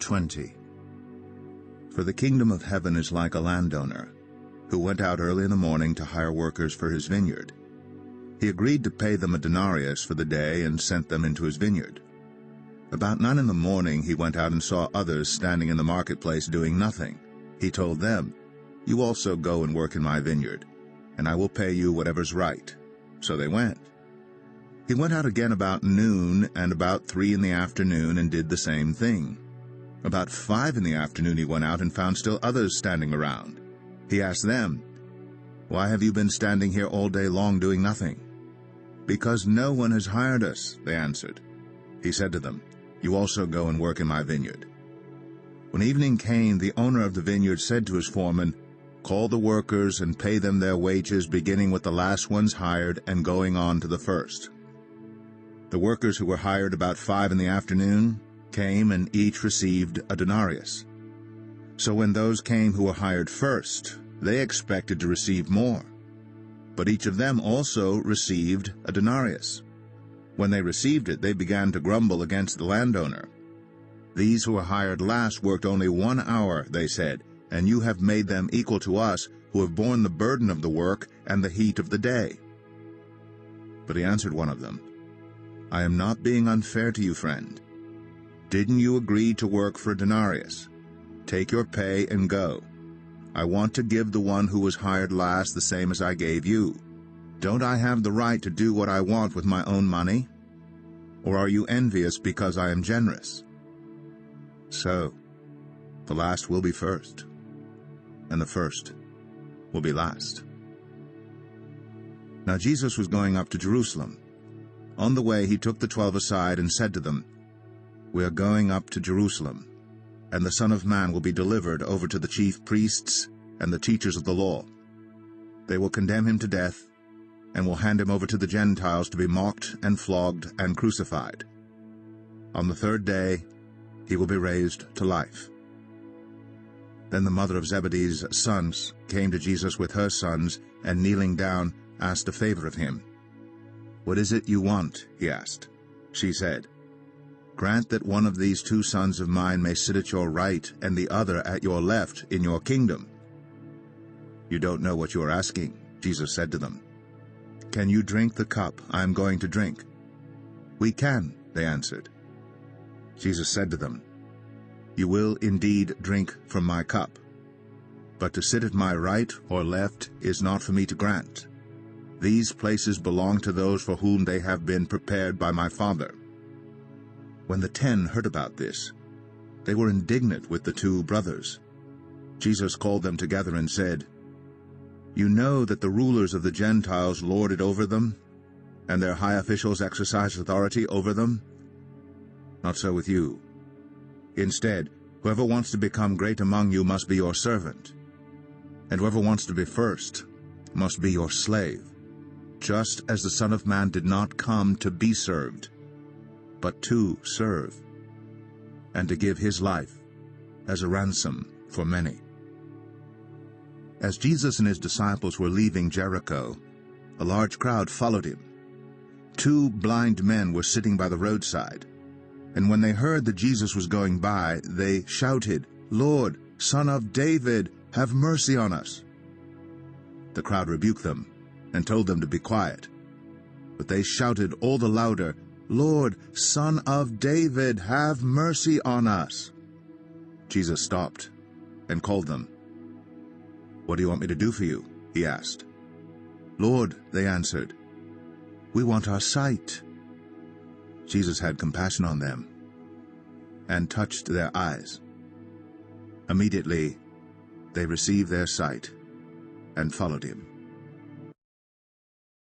20. For the kingdom of heaven is like a landowner, who went out early in the morning to hire workers for his vineyard. He agreed to pay them a denarius for the day and sent them into his vineyard. About 9 in the morning he went out and saw others standing in the marketplace doing nothing. He told them, "You also go and work in my vineyard, and I will pay you whatever's right." So they went. He went out again about noon and about 3 in the afternoon and did the same thing. About 5 in the afternoon he went out and found still others standing around. He asked them, "Why have you been standing here all day long doing nothing?" "Because no one has hired us," they answered. He said to them, "You also go and work in my vineyard." When evening came, the owner of the vineyard said to his foreman, "Call the workers and pay them their wages, beginning with the last ones hired and going on to the first." The workers who were hired about 5 in the afternoon came and each received a denarius. So when those came who were hired first, they expected to receive more. But each of them also received a denarius. When they received it, they began to grumble against the landowner. "These who were hired last worked only 1 hour," they said, "and you have made them equal to us, who have borne the burden of the work and the heat of the day." But he answered one of them, "I am not being unfair to you, friend. Didn't you agree to work for a denarius? Take your pay and go. I want to give the one who was hired last the same as I gave you. Don't I have the right to do what I want with my own money? Or are you envious because I am generous?" So, the last will be first, and the first will be last. Now Jesus was going up to Jerusalem. On the way he took the 12 aside and said to them, "We are going up to Jerusalem, and the Son of Man will be delivered over to the chief priests and the teachers of the law. They will condemn him to death, and will hand him over to the Gentiles to be mocked and flogged and crucified. On the 3rd day he will be raised to life." Then the mother of Zebedee's sons came to Jesus with her sons, and kneeling down, asked a favor of him. "What is it you want?" he asked. She said, "Grant that one of these 2 sons of mine may sit at your right and the other at your left in your kingdom." "You don't know what you are asking," Jesus said to them. "Can you drink the cup I am going to drink?" "We can," they answered. Jesus said to them, "You will indeed drink from my cup, but to sit at my right or left is not for me to grant. These places belong to those for whom they have been prepared by my Father." When the 10 heard about this, they were indignant with the 2 brothers. Jesus called them together and said, "You know that the rulers of the Gentiles lord it over them, and their high officials exercise authority over them? Not so with you. Instead, whoever wants to become great among you must be your servant, and whoever wants to be first must be your slave, just as the Son of Man did not come to be served, but to serve, and to give his life as a ransom for many." As Jesus and his disciples were leaving Jericho, a large crowd followed him. 2 blind men were sitting by the roadside, and when they heard that Jesus was going by, they shouted, "Lord, Son of David, have mercy on us." The crowd rebuked them and told them to be quiet. But they shouted all the louder, "Lord, Son of David, have mercy on us." Jesus stopped and called them. "What do you want me to do for you?" he asked. "Lord," they answered, "we want our sight." Jesus had compassion on them and touched their eyes. Immediately they received their sight and followed him.